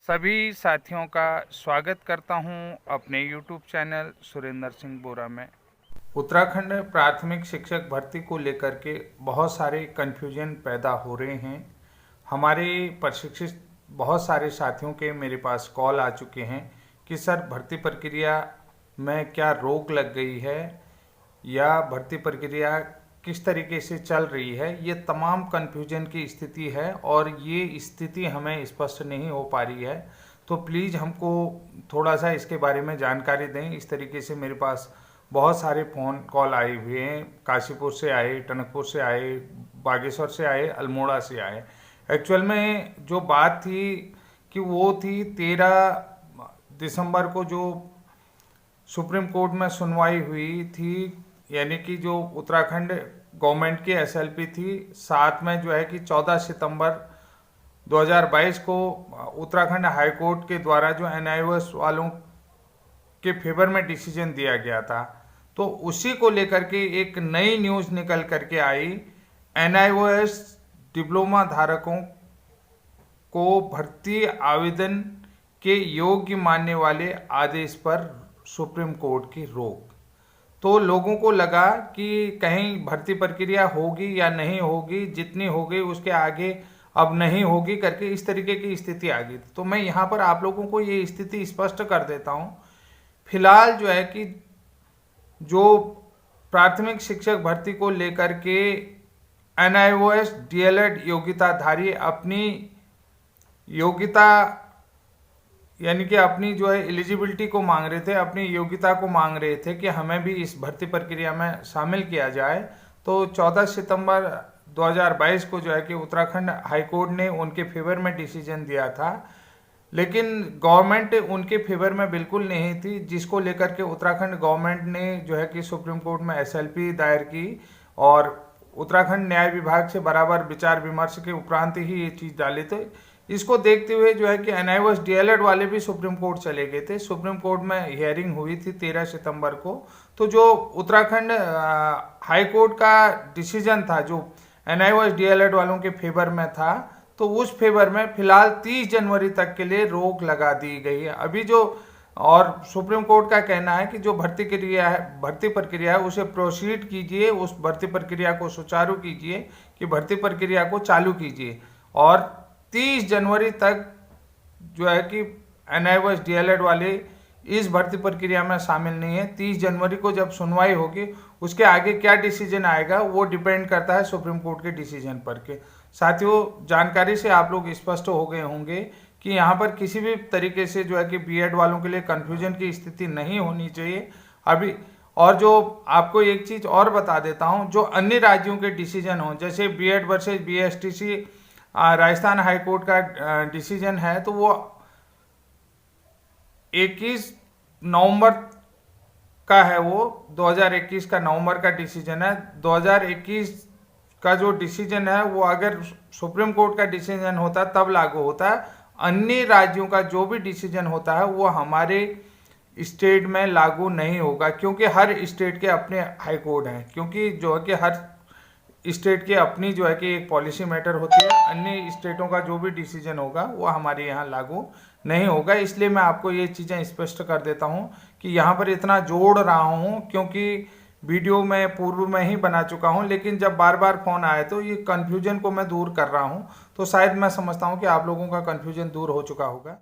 सभी साथियों का स्वागत करता हूं अपने YouTube चैनल सुरेंद्र सिंह बोरा में। उत्तराखंड प्राथमिक शिक्षक भर्ती को लेकर के बहुत सारे कन्फ्यूजन पैदा हो रहे हैं। हमारे प्रशिक्षित बहुत सारे साथियों के मेरे पास कॉल आ चुके हैं कि सर भर्ती प्रक्रिया में क्या रोक लग गई है या भर्ती प्रक्रिया किस तरीके से चल रही है। ये तमाम कन्फ्यूजन की स्थिति है और ये स्थिति हमें स्पष्ट नहीं हो पा रही है, तो प्लीज़ हमको थोड़ा सा इसके बारे में जानकारी दें। इस तरीके से मेरे पास बहुत सारे फ़ोन कॉल आए हुए हैं, काशीपुर से आए, टनकपुर से आए, बागेश्वर से आए, अल्मोड़ा से आए। एक्चुअल में जो बात थी कि वो थी 13 दिसंबर को जो सुप्रीम कोर्ट में सुनवाई हुई थी, यानी कि जो उत्तराखंड गवर्नमेंट की एसएलपी थी, साथ में जो है कि 14 सितंबर 2022 को उत्तराखंड हाई कोर्ट के द्वारा जो एनआईओएस वालों के फेवर में डिसीजन दिया गया था, तो उसी को लेकर के एक नई न्यूज़ निकल करके आई। एनआईओएस डिप्लोमा धारकों को भर्ती आवेदन के योग्य मानने वाले आदेश पर सुप्रीम कोर्ट की रोक। तो लोगों को लगा कि कहीं भर्ती प्रक्रिया होगी या नहीं होगी, जितनी होगी उसके आगे अब नहीं होगी करके इस तरीके की स्थिति आ गई। तो मैं यहाँ पर आप लोगों को ये स्थिति स्पष्ट कर देता हूँ। फिलहाल जो है कि जो प्राथमिक शिक्षक भर्ती को लेकर के एनआईओएस डीएलएड योग्यताधारी अपनी योग्यता यानी कि अपनी जो है एलिजिबिलिटी को मांग रहे थे, अपनी योग्यता को मांग रहे थे कि हमें भी इस भर्ती प्रक्रिया में शामिल किया जाए। तो 14 सितंबर 2022 को जो है कि उत्तराखंड हाई कोर्ट ने उनके फेवर में डिसीजन दिया था, लेकिन गवर्नमेंट उनके फेवर में बिल्कुल नहीं थी, जिसको लेकर के उत्तराखंड गवर्नमेंट ने जो है कि सुप्रीम कोर्ट में एसएलपी दायर की और उत्तराखंड न्याय विभाग से बराबर विचार विमर्श के उपरांत ही ये चीज़ डाली। तो इसको देखते हुए जो है कि एनआईओएस डीएलएड वाले भी सुप्रीम कोर्ट चले गए थे। सुप्रीम कोर्ट में हियरिंग हुई थी 13 सितंबर को। तो जो उत्तराखंड हाई कोर्ट का डिसीजन था जो एनआईओएस डीएलएड वालों के फेवर में था, तो उस फेवर में फिलहाल 30 जनवरी तक के लिए रोक लगा दी गई है। अभी जो और सुप्रीम कोर्ट का कहना है कि जो भर्ती प्रक्रिया है उसे प्रोसीड कीजिए, उस भर्ती प्रक्रिया को सुचारू कीजिए, कि भर्ती प्रक्रिया को चालू कीजिए। और 30 जनवरी तक जो है कि एनआईओएस डीएलएड वाले इस भर्ती प्रक्रिया में शामिल नहीं है। 30 जनवरी को जब सुनवाई होगी, उसके आगे क्या डिसीजन आएगा वो डिपेंड करता है सुप्रीम कोर्ट के डिसीजन पर के। साथियों, जानकारी से आप लोग स्पष्ट हो गए होंगे कि यहाँ पर किसी भी तरीके से जो है कि बीएड वालों के लिए कन्फ्यूजन की स्थिति नहीं होनी चाहिए अभी। और जो आपको एक चीज़ और बता देता हूँ, जो अन्य राज्यों के डिसीजन हो, जैसे BEd versus BSTC Rajasthan high court का डिसीजन है, तो वो 21 नवंबर का है, वो 2021 का नवंबर का डिसीजन है। 2021 का जो डिसीजन है वो अगर सुप्रीम कोर्ट का डिसीजन होता तब लागू होता है। अन्य राज्यों का जो भी डिसीजन होता है वो हमारे स्टेट में लागू नहीं होगा, क्योंकि हर स्टेट के अपने हाई कोर्ट हैं। क्योंकि जो है कि हर स्टेट की अपनी जो है कि एक पॉलिसी मैटर होती है, अन्य स्टेटों का जो भी डिसीजन होगा वो हमारे यहाँ लागू नहीं होगा। इसलिए मैं आपको ये चीज़ें स्पष्ट कर देता हूँ कि यहाँ पर इतना जोड़ रहा हूँ क्योंकि वीडियो में पूर्व में ही बना चुका हूँ, लेकिन जब बार बार फ़ोन आए तो ये कन्फ्यूजन को मैं दूर कर रहा हूँ। तो शायद मैं समझता हूँ कि आप लोगों का कन्फ्यूजन दूर हो चुका होगा।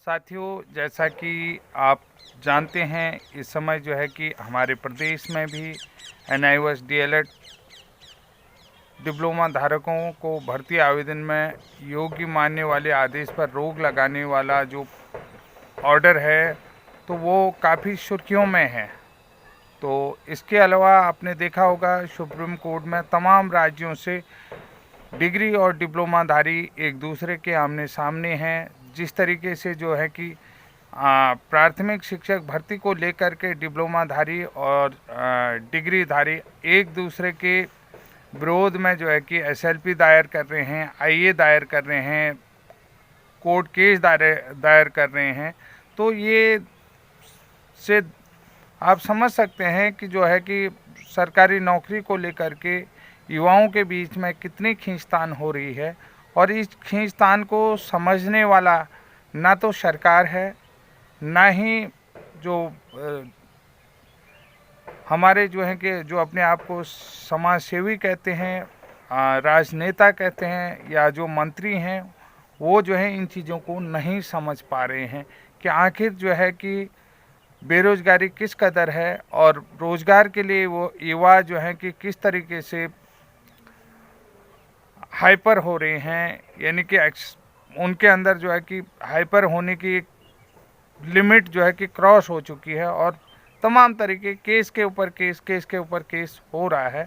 साथियों, जैसा कि आप जानते हैं, इस समय जो है कि हमारे प्रदेश में भी एनआईओएस डीएलएड डिप्लोमा धारकों को भर्ती आवेदन में योग्य मानने वाले आदेश पर रोक लगाने वाला जो ऑर्डर है, तो वो काफ़ी सुर्खियों में है। तो इसके अलावा आपने देखा होगा सुप्रीम कोर्ट में तमाम राज्यों से डिग्री और डिप्लोमाधारी एक दूसरे के आमने सामने हैं। जिस तरीके से जो है कि प्राथमिक शिक्षक भर्ती को लेकर के डिप्लोमाधारी और डिग्रीधारी एक दूसरे के विरोध में जो है कि एसएलपी दायर कर रहे हैं, आईए दायर कर रहे हैं, कोर्ट केस दायर कर रहे हैं। तो ये से आप समझ सकते हैं कि जो है कि सरकारी नौकरी को लेकर के युवाओं के बीच में कितनी खींचतान हो रही है, और इस खींचतान को समझने वाला ना तो सरकार है, ना ही जो हमारे जो हैं कि जो अपने आप को समाज सेवी कहते हैं, राजनेता कहते हैं, या जो मंत्री हैं, वो जो है इन चीज़ों को नहीं समझ पा रहे हैं कि आखिर जो है कि बेरोजगारी किस कदर है, और रोजगार के लिए वो युवा जो है कि किस तरीके से हाइपर हो रहे हैं, यानी कि उनके अंदर जो है कि हाइपर होने की एक लिमिट जो है कि क्रॉस हो चुकी है, और तमाम तरीके केस के ऊपर केस, केस के ऊपर केस हो रहा है।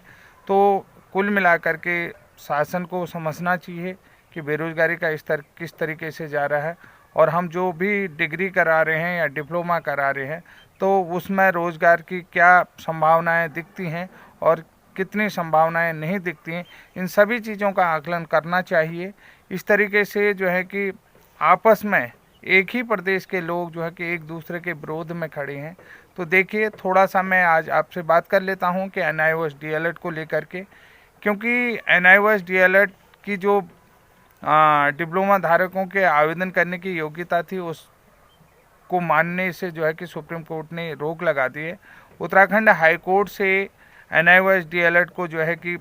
तो कुल मिलाकर के शासन को समझना चाहिए कि बेरोजगारी का स्तर किस तरीके से जा रहा है, और हम जो भी डिग्री करा रहे हैं या डिप्लोमा करा रहे हैं, तो उसमें रोज़गार की क्या संभावनाएं दिखती हैं और कितनी संभावनाएं नहीं दिखती हैं, इन सभी चीज़ों का आकलन करना चाहिए। इस तरीके से जो है कि आपस में एक ही प्रदेश के लोग जो है कि एक दूसरे के विरोध में खड़े हैं। तो देखिए, थोड़ा सा मैं आज आपसे बात कर लेता हूं कि NIOS DLED को लेकर के, क्योंकि NIOS DLED की जो डिप्लोमा धारकों के आवेदन करने की योग्यता थी, उसको मानने से जो है कि सुप्रीम कोर्ट ने रोक लगा दी है। उत्तराखंड हाई कोर्ट से NIOS DLED को जो है कि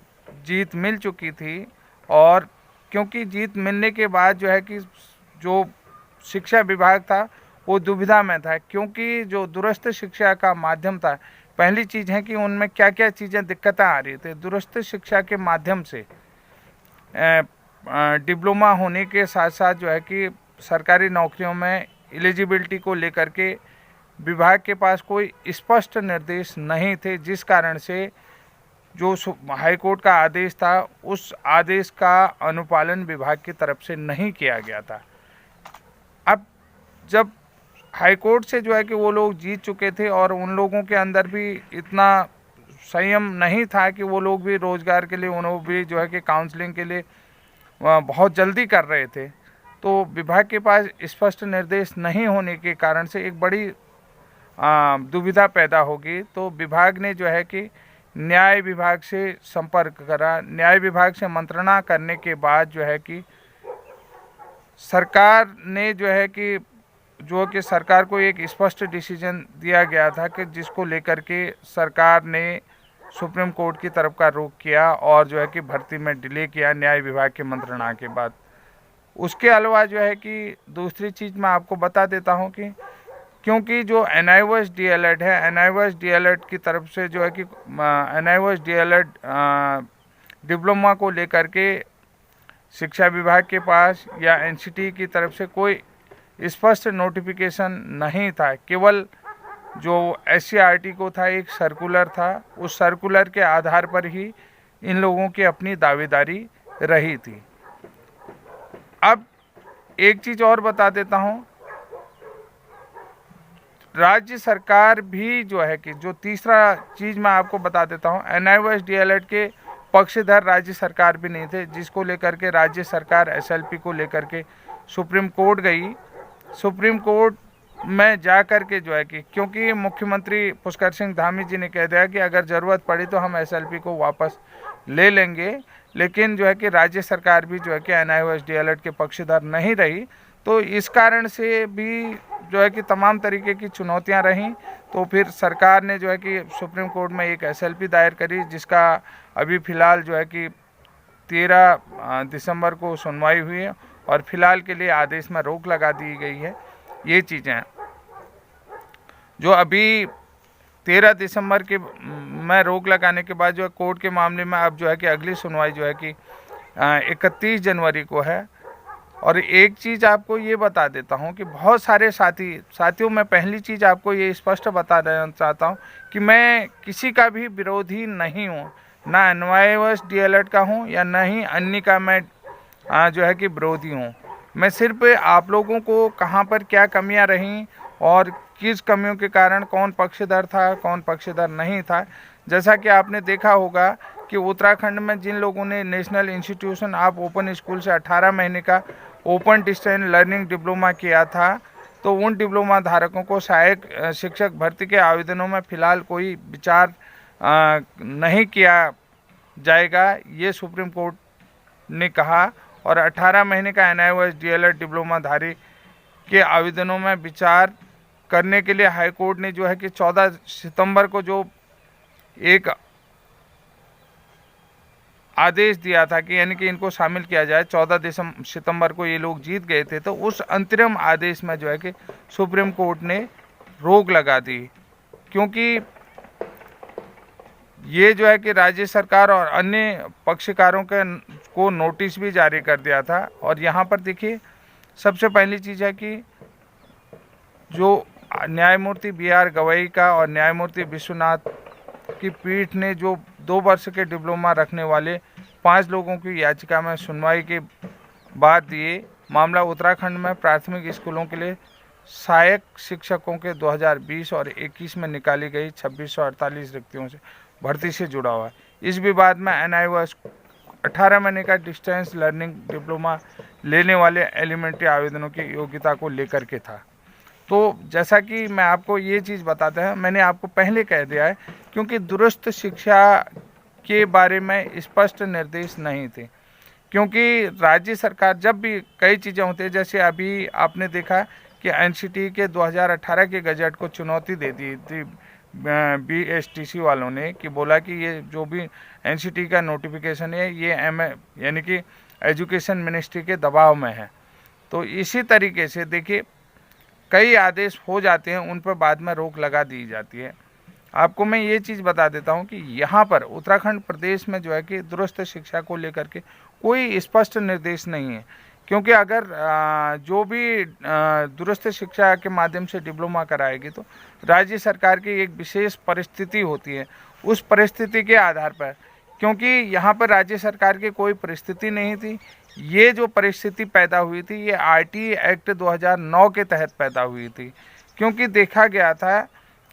जीत मिल चुकी थी, और क्योंकि जीत मिलने के बाद जो है कि जो शिक्षा विभाग था वो दुविधा में था, क्योंकि जो दूरस्थ शिक्षा का माध्यम था, पहली चीज़ है कि उनमें क्या क्या चीज़ें दिक्कतें आ रही थी। दूरस्थ शिक्षा के माध्यम से डिप्लोमा होने के साथ साथ जो है कि सरकारी नौकरियों में एलिजिबिलिटी को लेकर के विभाग के पास कोई स्पष्ट निर्देश नहीं थे, जिस कारण से जो हाई कोर्ट का आदेश था, उस आदेश का अनुपालन विभाग की तरफ से नहीं किया गया था। अब जब हाई कोर्ट से जो है कि वो लोग जीत चुके थे, और उन लोगों के अंदर भी इतना संयम नहीं था कि वो लोग भी रोज़गार के लिए, उन्होंने भी जो है कि काउंसलिंग के लिए बहुत जल्दी कर रहे थे, तो विभाग के पास स्पष्ट निर्देश नहीं होने के कारण से एक बड़ी दुविधा पैदा होगी। तो विभाग ने जो है कि न्याय विभाग से संपर्क करा। न्याय विभाग से मंत्रणा करने के बाद जो है कि सरकार ने जो है कि सरकार को एक स्पष्ट डिसीजन दिया गया था कि जिसको लेकर के सरकार ने सुप्रीम कोर्ट की तरफ का रुख किया, और जो है कि भर्ती में डिले किया न्याय विभाग के मंत्रणा के बाद। उसके अलावा जो है कि दूसरी चीज़ मैं आपको बता देता हूं कि क्योंकि जो NIOS DLED है, NIOS DLED की तरफ से जो है कि NIOS DLED डिप्लोमा को लेकर के शिक्षा विभाग के पास या NCT की तरफ से कोई स्पष्ट नोटिफिकेशन नहीं था। केवल जो SCERT को था, एक सर्कुलर था, उस सर्कुलर के आधार पर ही इन लोगों की अपनी दावेदारी रही थी। अब एक चीज़ और बता देता हूं, राज्य सरकार भी जो है कि जो तीसरा चीज़ मैं आपको बता देता हूं, NIOS DLED के पक्षधर राज्य सरकार भी नहीं थे, जिसको लेकर के राज्य सरकार SLP को लेकर के सुप्रीम कोर्ट गई। सुप्रीम कोर्ट में जा कर के जो है कि क्योंकि मुख्यमंत्री पुष्कर सिंह धामी जी ने कह दिया कि अगर ज़रूरत पड़ी तो हम SLP को वापस ले लेंगे, लेकिन जो है कि राज्य सरकार भी जो है कि NIOS DLED के पक्षधर नहीं रही। तो इस कारण से भी जो है कि तमाम तरीके की चुनौतियां रहीं। तो फिर सरकार ने जो है कि सुप्रीम कोर्ट में एक SLP दायर करी, जिसका अभी फ़िलहाल जो है कि 13 दिसंबर को सुनवाई हुई है, और फिलहाल के लिए आदेश में रोक लगा दी गई है। ये चीज़ें जो अभी 13 दिसंबर के में रोक लगाने के बाद जो है कोर्ट के मामले में अब जो है कि अगली सुनवाई जो है कि 31 जनवरी को है। और एक चीज़ आपको ये बता देता हूँ कि बहुत सारे साथियों में पहली चीज़ आपको ये स्पष्ट बता देना चाहता हूँ कि मैं किसी का भी विरोधी नहीं हूँ, ना NIOS DLED का हूँ या न ही अन्य का मैं जो है कि विरोधी हूँ। मैं सिर्फ आप लोगों को कहाँ पर क्या कमियाँ रहीं और किस कमियों के कारण कौन पक्षधर था, कौन पक्षधर नहीं था। जैसा कि आपने देखा होगा कि उत्तराखंड में जिन लोगों ने national institution of open school से 18 महीने का ओपन डिस्टेंस लर्निंग डिप्लोमा किया था, तो उन डिप्लोमा धारकों को सहायक शिक्षक भर्ती के आवेदनों में फ़िलहाल कोई विचार नहीं किया जाएगा, ये सुप्रीम कोर्ट ने कहा। और 18 महीने का NIOS DLED डिप्लोमाधारी के आवेदनों में विचार करने के लिए हाई कोर्ट ने जो है कि 14 सितंबर को जो एक आदेश दिया था कि यानी कि इनको शामिल किया जाए, 14 सितंबर को ये लोग जीत गए थे, तो उस अंतरिम आदेश में जो है कि सुप्रीम कोर्ट ने रोक लगा दी, क्योंकि ये जो है कि राज्य सरकार और अन्य पक्षकारों को नोटिस भी जारी कर दिया था। और यहाँ पर देखिए, सबसे पहली चीज़ है कि जो न्यायमूर्ति BR गवई का और न्यायमूर्ति विश्वनाथ की पीठ ने जो 2 वर्ष के डिप्लोमा रखने वाले 5 लोगों की याचिका में सुनवाई के बाद ये मामला उत्तराखंड में प्राथमिक स्कूलों के लिए सहायक शिक्षकों के 2020 और 21 में निकाली गई 2648 रिक्तियों से भर्ती से जुड़ा हुआ है। इस विवाद में NIOS 18 महीने का डिस्टेंस लर्निंग डिप्लोमा लेने वाले एलिमेंट्री आवेदनों की योग्यता को लेकर के था। तो जैसा कि मैं आपको ये चीज़ बताता है, मैंने आपको पहले कह दिया है, क्योंकि दूरस्थ शिक्षा के बारे में स्पष्ट निर्देश नहीं थे। क्योंकि राज्य सरकार जब भी कई चीज़ें होती है, जैसे अभी आपने देखा कि NCT के 2018 के गजट को चुनौती दे दी थी BSTC वालों ने, कि बोला कि ये जो भी NCT का नोटिफिकेशन है ये यानी कि एजुकेशन मिनिस्ट्री के दबाव में है। तो इसी तरीके से देखिए, कई आदेश हो जाते हैं, उन पर बाद में रोक लगा दी जाती है। आपको मैं ये चीज़ बता देता हूँ कि यहाँ पर उत्तराखंड प्रदेश में जो है कि दूरस्थ शिक्षा को लेकर के कोई स्पष्ट निर्देश नहीं है। क्योंकि अगर जो भी दूरस्थ शिक्षा के माध्यम से डिप्लोमा कराएगी तो राज्य सरकार की एक विशेष परिस्थिति होती है, उस परिस्थिति के आधार पर, क्योंकि यहाँ पर राज्य सरकार की कोई परिस्थिति नहीं थी, ये जो परिस्थिति पैदा हुई थी ये RT एक्ट 2009 के तहत पैदा हुई थी। क्योंकि देखा गया था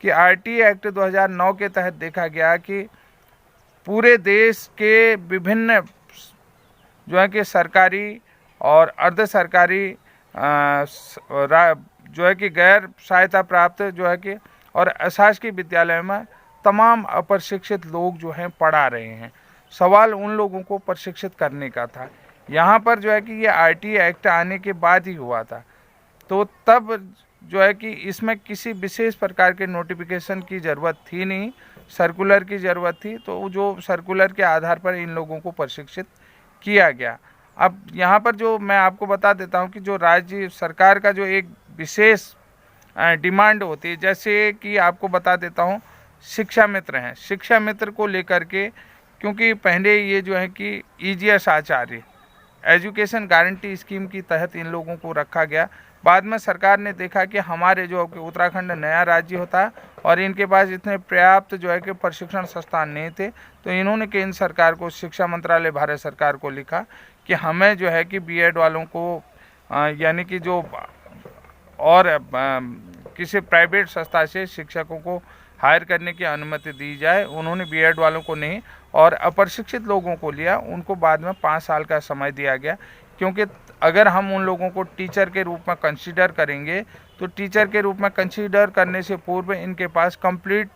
कि RT एक्ट 2009 के तहत देखा गया कि पूरे देश के विभिन्न जो है कि सरकारी और अर्ध सरकारी जो है कि गैर सहायता प्राप्त जो है कि और अशासकीय विद्यालय में तमाम अप्रशिक्षित लोग जो हैं पढ़ा रहे हैं। सवाल उन लोगों को प्रशिक्षित करने का था। यहाँ पर जो है कि ये RT एक्ट आने के बाद ही हुआ था, तो तब जो है कि इसमें किसी विशेष प्रकार के नोटिफिकेशन की ज़रूरत थी नहीं, सर्कुलर की ज़रूरत थी। तो जो सर्कुलर के आधार पर इन लोगों को प्रशिक्षित किया गया। अब यहाँ पर जो मैं आपको बता देता हूँ कि जो राज्य सरकार का जो एक विशेष डिमांड होती है, जैसे कि आपको बता देता हूँ शिक्षा मित्र हैं, शिक्षा मित्र को लेकर के, क्योंकि पहले ये जो है कि EGS आचार्य एजुकेशन गारंटी स्कीम के तहत इन लोगों को रखा गया। बाद में सरकार ने देखा कि हमारे जो उत्तराखंड नया राज्य होता है और इनके पास इतने पर्याप्त जो है कि प्रशिक्षण संस्थान नहीं थे, तो इन्होंने केंद्र सरकार को, शिक्षा मंत्रालय भारत सरकार को लिखा कि हमें जो है कि B.Ed वालों को यानी कि जो और किसी प्राइवेट संस्था से शिक्षकों को हायर करने की अनुमति दी जाए। उन्होंने B.Ed वालों को नहीं और अप्रशिक्षित लोगों को लिया, उनको बाद में 5 साल का समय दिया गया। क्योंकि अगर हम उन लोगों को टीचर के रूप में कंसीडर करेंगे तो टीचर के रूप में कंसीडर करने से पूर्व इनके पास कंप्लीट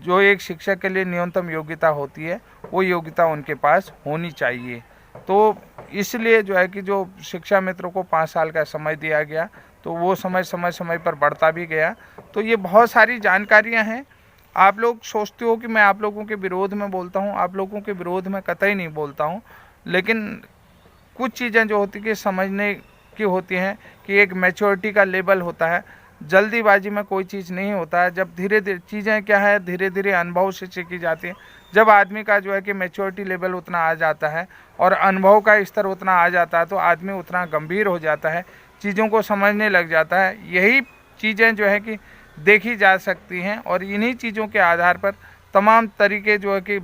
जो एक शिक्षक के लिए न्यूनतम योग्यता होती है वो योग्यता उनके पास होनी चाहिए। तो इसलिए जो है कि जो शिक्षा मित्रों को 5 साल का समय दिया गया, तो वो समय पर बढ़ता भी गया। तो ये बहुत सारी जानकारियां हैं। आप लोग सोचते हो कि मैं आप लोगों के विरोध में बोलता हूं, आप लोगों के विरोध में कतई नहीं बोलता हूं, लेकिन कुछ चीज़ें जो होती कि समझने की होती हैं कि एक मैच्योरिटी का लेवल होता है। जल्दीबाजी में कोई चीज़ नहीं होता है। जब धीरे धीरे चीज़ें क्या है, धीरे धीरे अनुभव से सीखी जाती है। जब आदमी का जो है कि मैच्योरिटी लेवल उतना आ जाता है और अनुभव का स्तर उतना आ जाता है तो आदमी उतना गंभीर हो जाता है, चीज़ों को समझने लग जाता है। यही चीज़ें जो है कि देखी जा सकती हैं और इन्हीं चीज़ों के आधार पर तमाम तरीके जो है कि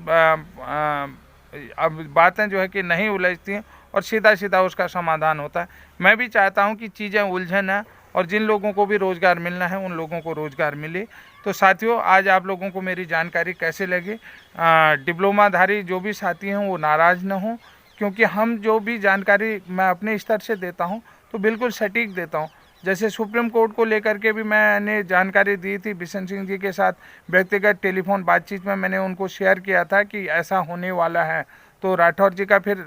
अब बातें जो है कि नहीं उलझती हैं और सीधा सीधा उसका समाधान होता है। मैं भी चाहता हूं कि चीज़ें उलझन ना और जिन लोगों को भी रोज़गार मिलना है उन लोगों को रोज़गार मिले। तो साथियों, आज आप लोगों को मेरी जानकारी कैसे लगी? डिप्लोमाधारी जो भी साथी हैं वो नाराज़ न हों, क्योंकि हम जो भी जानकारी मैं अपने स्तर से देता हूं तो बिल्कुल सटीक देता हूं। जैसे सुप्रीम कोर्ट को लेकर के भी मैंने जानकारी दी थी बिशन सिंह जी के साथ, व्यक्तिगत टेलीफोन बातचीत में मैंने उनको शेयर किया था कि ऐसा होने वाला है। तो राठौर जी का फिर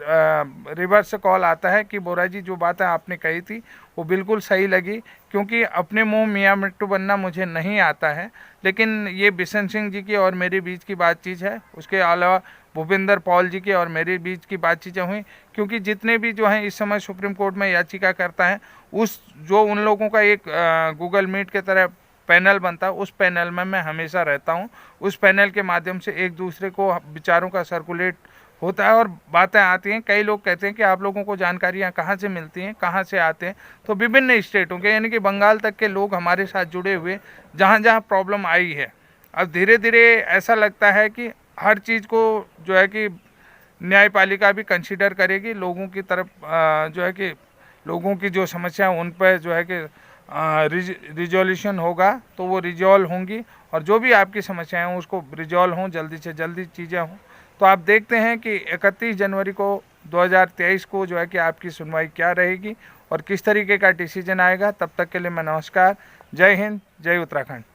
रिवर्स कॉल आता है कि बोरा जी जो बात है आपने कही थी वो बिल्कुल सही लगी, क्योंकि अपने मुंह मियाँ मिट्टू बनना मुझे नहीं आता है, लेकिन ये बिशन सिंह जी की और मेरे बीच की बातचीत है। उसके अलावा भूपिंदर पॉल जी के और मेरे बीच की बातचीतें हुई, क्योंकि जितने भी जो हैं इस समय सुप्रीम कोर्ट में याचिका करता है, उस जो उन लोगों का एक गूगल मीट के तरह पैनल बनता है, उस पैनल में मैं हमेशा रहता हूं। उस पैनल के माध्यम से एक दूसरे को विचारों का सर्कुलेट होता है और बातें आती हैं। कई लोग कहते हैं कि आप लोगों को जानकारियां कहाँ से मिलती हैं, कहाँ से आते हैं, तो विभिन्न स्टेटों के यानी कि बंगाल तक के लोग हमारे साथ जुड़े हुए, जहाँ जहाँ प्रॉब्लम आई है। अब धीरे धीरे ऐसा लगता है कि हर चीज़ को जो है कि न्यायपालिका भी कंसीडर करेगी, लोगों की तरफ जो है कि लोगों की जो समस्या उन पर जो है कि रिजोल्यूशन होगा, तो वो रिजॉल्व होंगी, और जो भी आपकी समस्याएं हैं उसको रिजॉल्व हों, जल्दी से जल्दी चीज़ें हों। तो आप देखते हैं कि 31 जनवरी को 2023 को जो है कि आपकी सुनवाई क्या रहेगी और किस तरीके का डिसीजन आएगा। तब तक के लिए मैं नमस्कार, जय हिंद, जय उत्तराखंड।